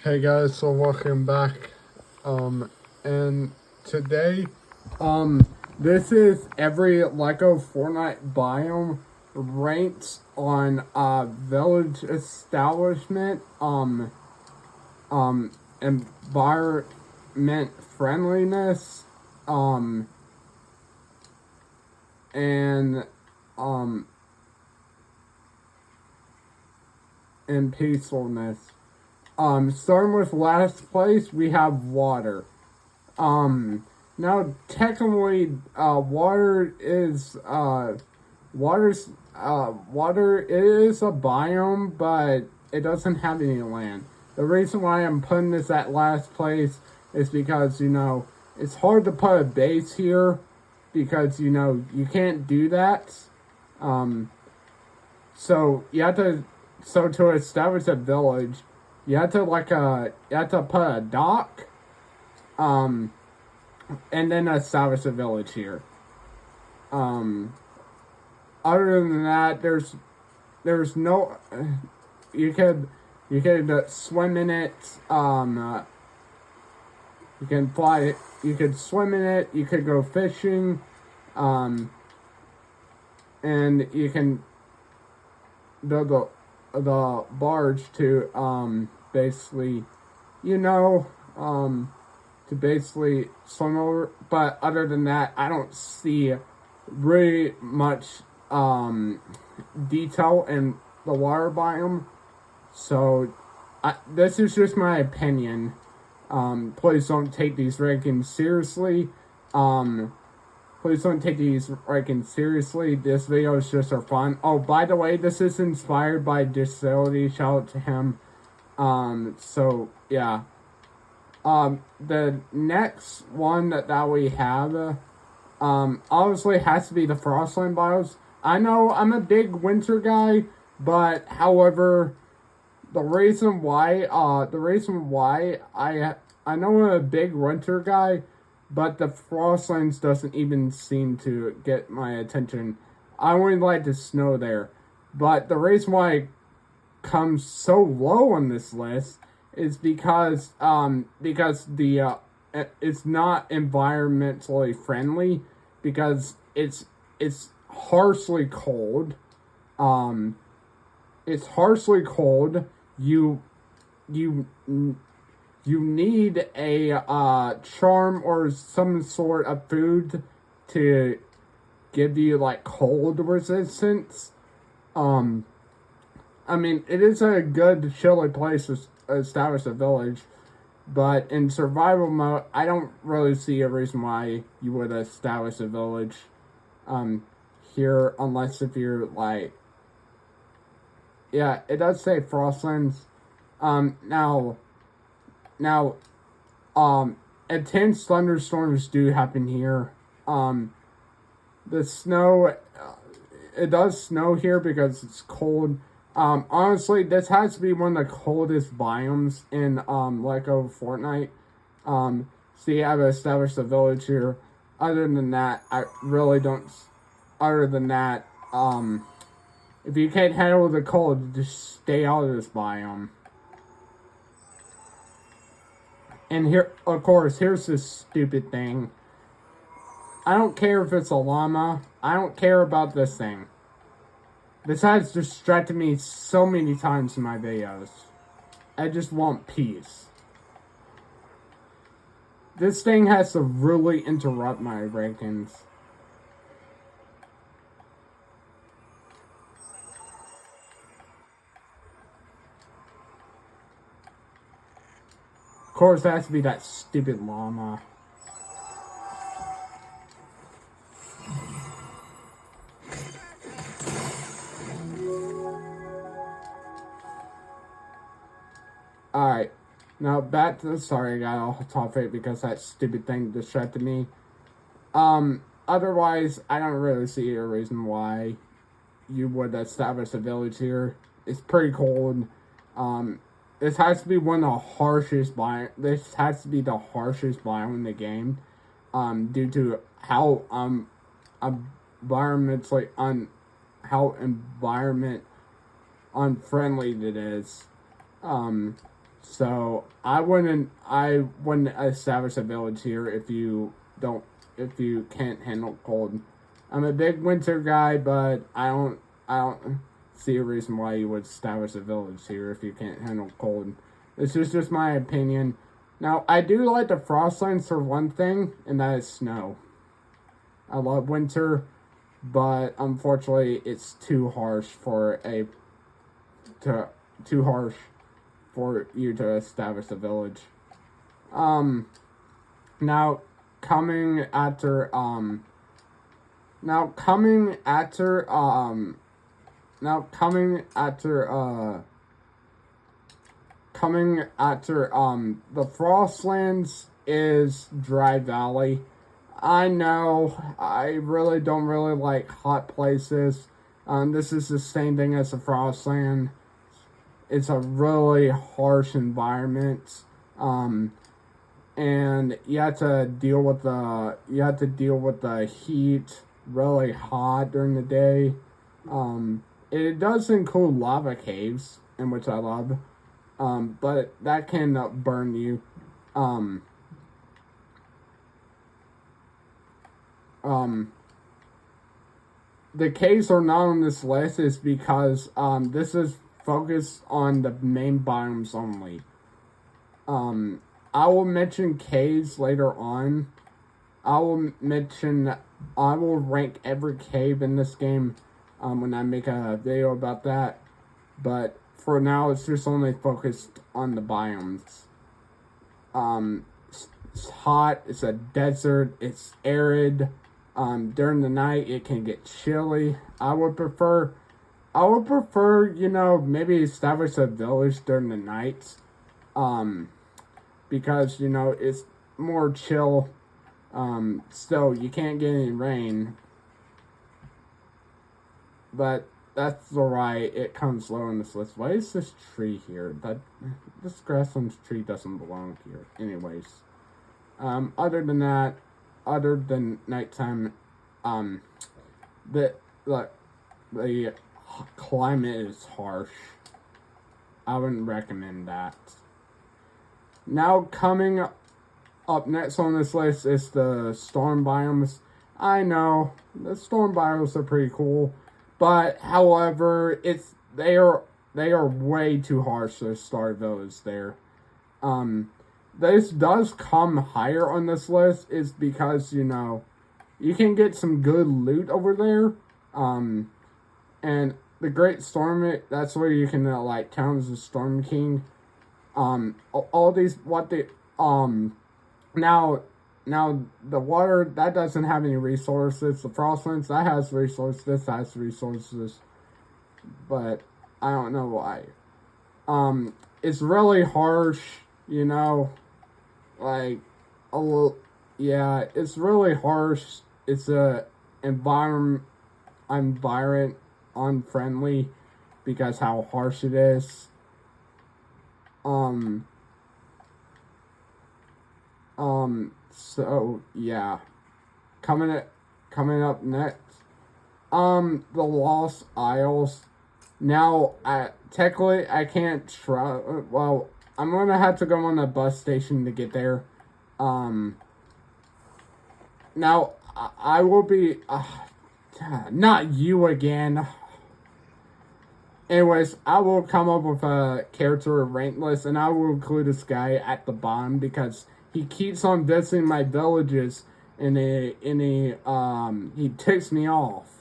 Hey guys, so welcome back. And today, this is every Lego Fortnite biome ranked on village establishment, environment friendliness, and um and peacefulness. Starting with last place, we have water. Now technically, water is a biome, but it doesn't have any land. The reason why I'm putting this at last place is because, it's hard to put a base here because, you can't do that. So you have to, so to establish a village, you have to put a dock, and then establish a village here. Other than that, there's no, you could swim in it. You can fly it. You could swim in it. You could go fishing, and you can build the barge to basically, to basically swim over. But other than that, I don't see really much detail in the water biome. So this is just my opinion. Please don't take these rankings seriously. Please don't take these rankings seriously. This video is just for fun. Oh, by the way, this is inspired by Disability. Shout out to him. So yeah. The next one that we have, obviously has to be the Frostland biomes. I know I'm a big winter guy, but however, the reason why I know I'm a big winter guy, but the Frostlands doesn't even seem to get my attention. I only like the snow there, but the reason why it comes so low on this list is because the it's not environmentally friendly because it's harshly cold. It's harshly cold. You need a charm or some sort of food to give you like cold resistance. I mean, it is a good chilly place to establish a village, but in survival mode, I don't really see a reason why you would establish a village here, unless if you're like, yeah, it does say Frostlands. Now, intense thunderstorms do happen here. The snow, it does snow here because it's cold. Honestly, this has to be one of the coldest biomes in, Lego Fortnite. See, I've established a village here. Other than that, I really don't, other than that, if you can't handle the cold, just stay out of this biome. And here, of course, here's this stupid thing. I don't care if it's a llama. I don't care about this thing. This has distracted me so many times in my videos. I just want peace. This thing has to really interrupt my rankings. Of course, it has to be that stupid llama. Alright, now back to the, sorry I got off topic because that stupid thing distracted me. Otherwise, I don't really see a reason why you would establish a village here. It's pretty cold. This has to be one of the harshest biome. This has to be the harshest biome in the game, due to how environmentally how environment unfriendly it is. So I wouldn't establish a village here if you can't handle cold. I'm a big winter guy, but I don't see a reason why you would establish a village here if you can't handle cold. This is just my opinion. Now, I do like the Frostlands for one thing, and that is snow. I love winter, but unfortunately, it's too harsh for you to establish a village. Now coming after the Frostlands is Dry Valley. I know I really don't like hot places. This is the same thing as the Frostland. It's a really harsh environment. And you have to deal with the heat, really hot during the day. It does include lava caves, in which I love. But that can burn you. The caves are not on this list is because this is focused on the main biomes only. I will mention caves later on. I will rank every cave in this game when I make a video about that. But for now, it's just only focused on the biomes. It's hot. It's a desert. It's arid. During the night, it can get chilly. I would prefer, maybe establish a village during the night. Because, it's more chill. Still, you can't get any rain. But that's alright. It comes low on this list. Why is this tree here? This grassland tree doesn't belong here. Anyways. Other than nighttime, the climate is harsh. I wouldn't recommend that. Now coming up next on this list is the storm biomes. I know the storm biomes are pretty cool, but however, they are way too harsh to start those there. This does come higher on this list is because, you can get some good loot over there. And the Great Storm, that's where you can, town as the Storm King. All these, now the water, that doesn't have any resources. The Frostlands, that has resources. This has resources. But I don't know why. It's really harsh, it's really harsh. It's a environment unfriendly because how harsh it is. So yeah. Coming up next. The Lost Isles. Now, technically, I can't try. Well, I'm gonna have to go on a bus station to get there. Now, I will be. Not you again. Anyways, I will come up with a character rank list, and I will include this guy at the bottom because he keeps on visiting my villages, and he ticks me off.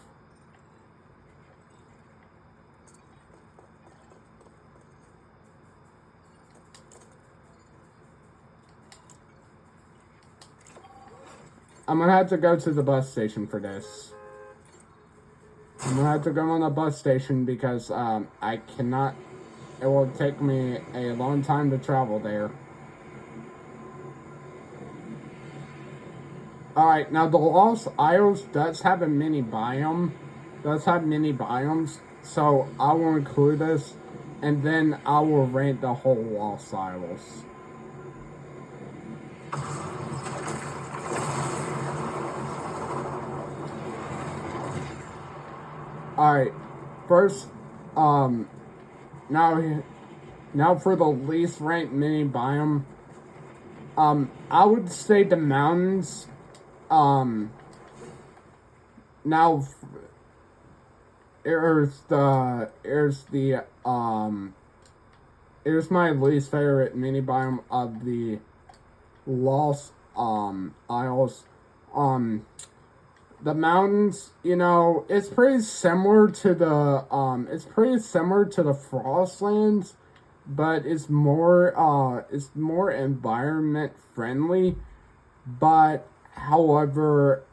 I'm gonna have to go to the bus station for this. I'm gonna have to go on the bus station because I cannot. It will take me a long time to travel there. Alright, now the Lost Isles does have a mini biome. So I will include this, and then I will rank the whole Lost Isles. Alright, first, now Now for the least ranked mini biome, I would say the mountains. Now here's my least favorite mini biome of the Lost Isles. The mountains, it's pretty similar to the Frostlands, but it's more environment friendly. But however,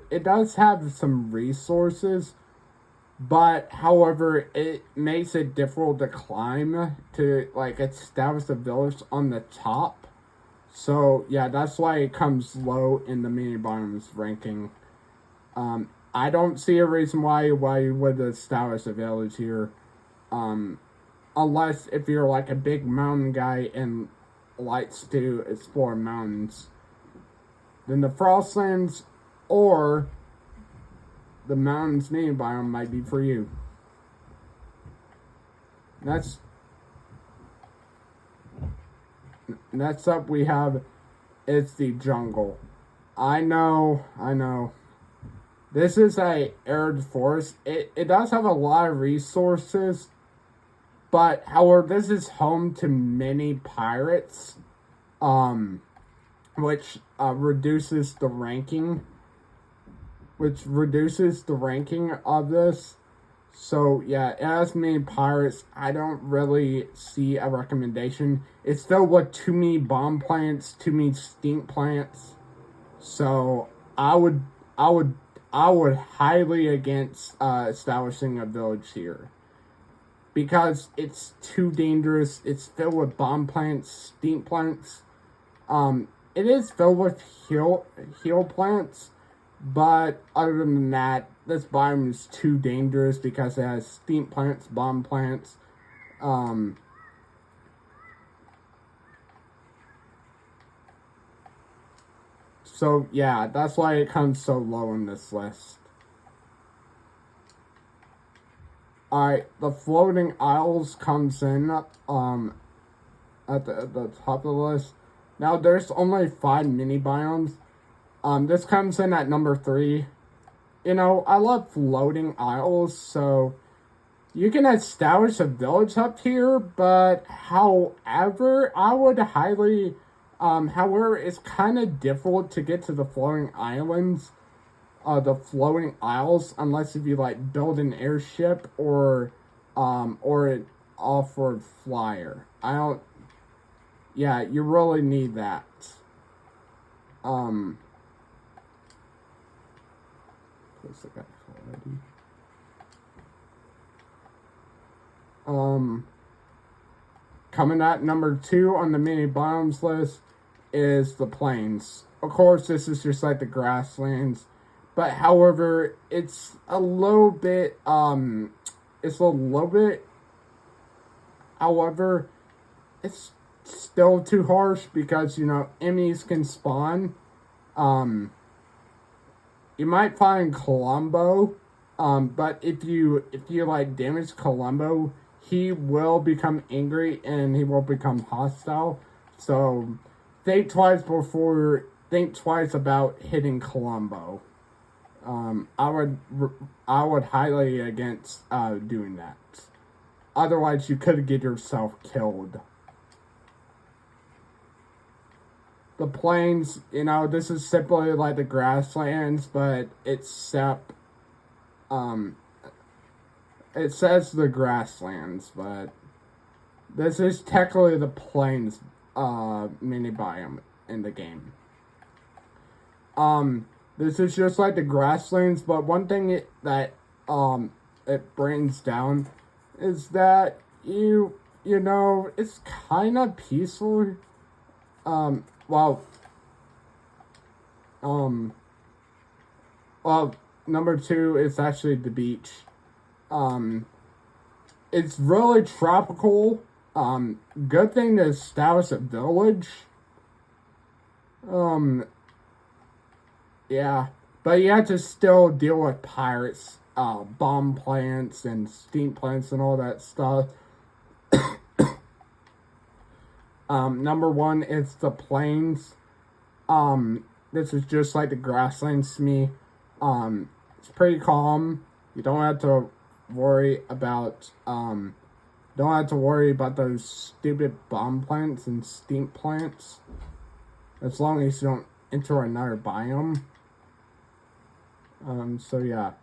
it does have some resources. But however, it makes it difficult to climb to establish a village on the top. So yeah, that's why it comes low in the mini biomes ranking. I don't see a reason why you would establish a village here, unless if you're like a big mountain guy and likes to explore mountains. Then the Frostlands or the mountains mini biome might be for you. Next up we have it's the jungle. I know. This is a arid forest. It does have a lot of resources, but however, this is home to many pirates, which reduces the ranking. Of this. So yeah, it has many pirates. I don't really see a recommendation. It's filled with too many bomb plants, too many stink plants. So I would highly against establishing a village here, because it's too dangerous. It's filled with bomb plants, stink plants. It is filled with heal plants. But other than that, this biome is too dangerous because it has stink plants, bomb plants. So yeah, that's why it comes so low in this list. Alright, the floating isles comes in at the top of the list. Now there's only 5 mini biomes. This comes in at number 3. I love floating isles, so you can establish a village up here, but however, it's kind of difficult to get to the floating islands, the floating isles, unless if you build an airship or an off-road flyer. You really need that. Coming at number 2 on the mini biomes list is the plains. Of course, this is just like the grasslands, but however, it's a little bit, however, it's still too harsh because, enemies can spawn. You might find Columbo, but if you damage Columbo, he will become angry and he will become hostile. So think twice about hitting Columbo. I would highly against doing that. Otherwise, you could get yourself killed. The plains, this is simply like the grasslands, but it says the grasslands, but this is technically the plains mini biome in the game. This is just like the grasslands, but one thing that it brings down is that it's kind of peaceful. Number 2 is actually the beach. It's really tropical. Good thing to establish a village. Yeah. But you have to still deal with pirates, bomb plants, and steam plants, and all that stuff. Number one is the plains. This is just like the grasslands to me. It's pretty calm. You don't have to worry about those stupid bomb plants and steam plants. As long as you don't enter another biome. So yeah.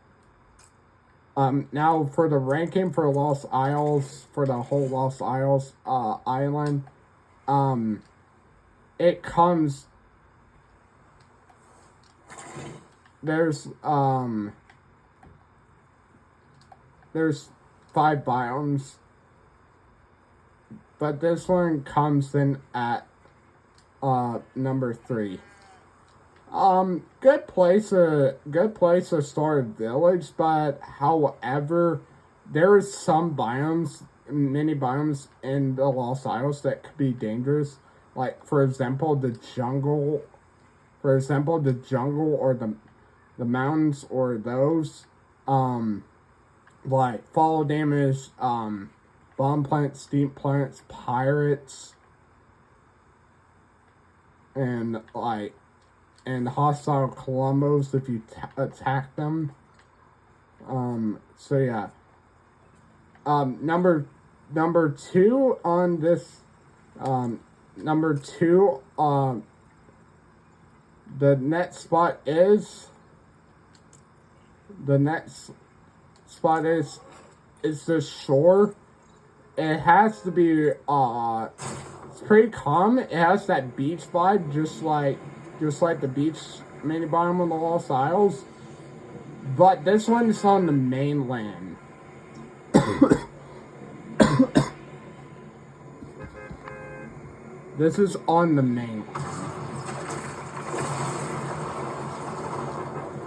Now for the ranking for Lost Isles, for the whole Lost Isles island, it comes. There's 5 biomes, but this one comes in at number 3. Good place to start a village, but however, there is some many biomes in the Lost Isles that could be dangerous. Like, for example, the jungle. For example, the jungle or the mountains or those, like fall damage, bomb plants, steam plants, pirates, and hostile Columbos if you attack them. So yeah. Number 2 on this, number 2, the next spot is the shore. It has to be, it's pretty calm. It has that beach vibe, just like the beach mini biome on the Lost Isles. But this one is on the mainland. This is on the mainland.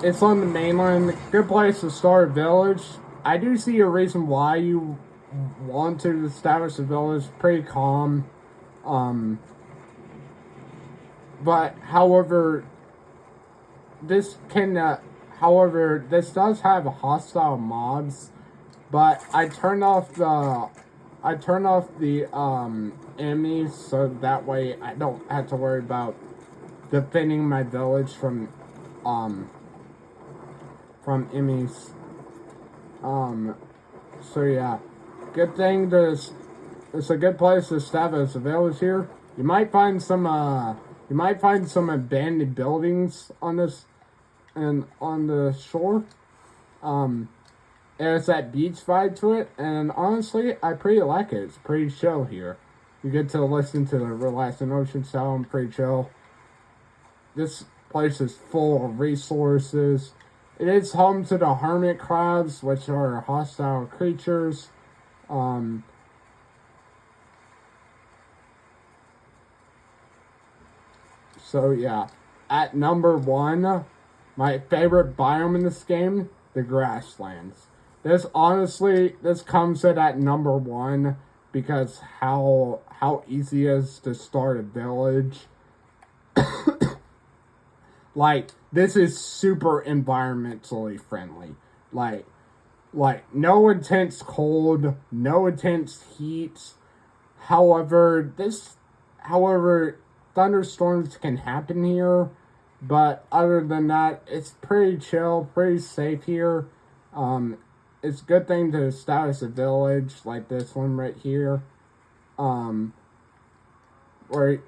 It's on the mainland. Good place to start a village. I do see a reason why you want to establish a village. Pretty calm. But however, this does have hostile mobs. But I turned off the enemies, so that way I don't have to worry about defending my village from enemies. So yeah, good thing it's a good place to establish a village here. You might find some abandoned buildings on this and on the shore. There's that beach vibe to it, and honestly, I pretty like it. It's pretty chill here. You get to listen to the relaxing ocean sound, pretty chill. This place is full of resources. It is home to the hermit crabs, which are hostile creatures. So yeah, at number 1, my favorite biome in this game, the grasslands. This comes in at number 1 because how easy it is to start a village. Like, this is super environmentally friendly. Like no intense cold, no intense heat. However, thunderstorms can happen here, but other than that, it's pretty chill, pretty safe here. It's a good thing to establish a village like this one right here, where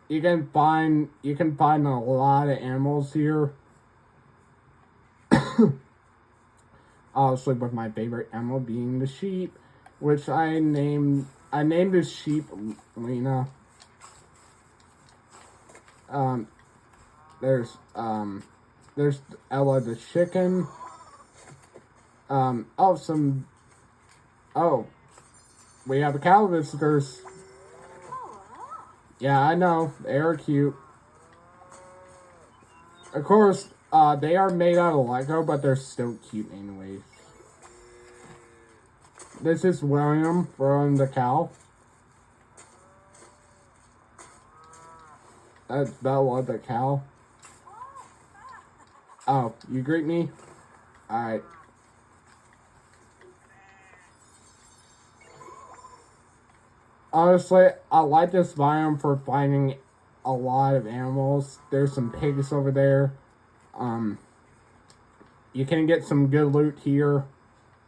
you can find a lot of animals here. Obviously, with my favorite animal being the sheep, which I named the sheep Lena. There's Ella the chicken. We have a cow visitors. Yeah, I know, they are cute. Of course, they are made out of Lego, but they're still cute anyways. This is William from the cow. That's Bella the cow. Oh, you greet me? Alright. Honestly, I like this biome for finding a lot of animals. There's some pigs over there. You can get some good loot here.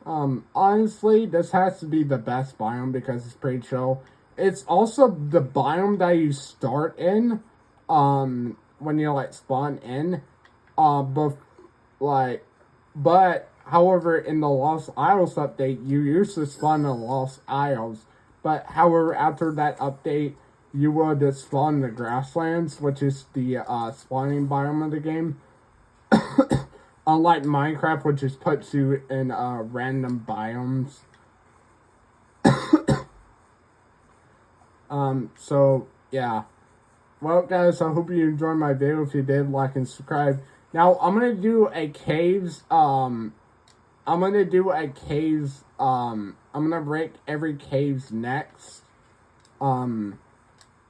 Honestly, this has to be the best biome because it's pretty chill. It's also the biome that you start in, when you like spawn in. But like, but however, in the Lost Isles update, you used to spawn in the Lost Isles. But however, after that update, you would spawn in the grasslands, which is the spawning biome of the game. Unlike Minecraft, which just puts you in random biomes. So yeah. Well, guys, I hope you enjoyed my video. If you did, like and subscribe. Now, I'm gonna do a caves. I'm gonna rank every caves next. I'm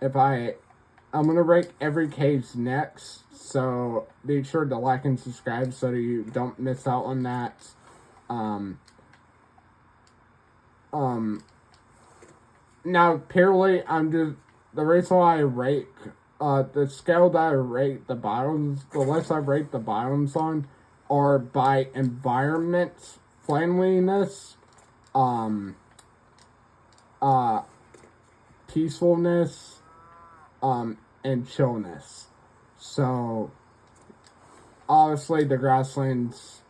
gonna rank every caves next. So be sure to like and subscribe so that you don't miss out on that. Now purely the reason why I rate the scale that I rate the biomes, the list I rate the biomes on are by environment friendliness, peacefulness, and chillness. So obviously the grasslands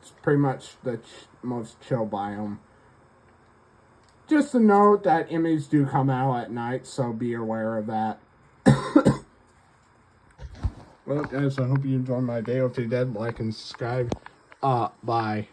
is pretty much the most chill biome. Just a note that enemies do come out at night, so be aware of that. Well, guys, I hope you enjoyed my video. If you did, like and subscribe. Bye.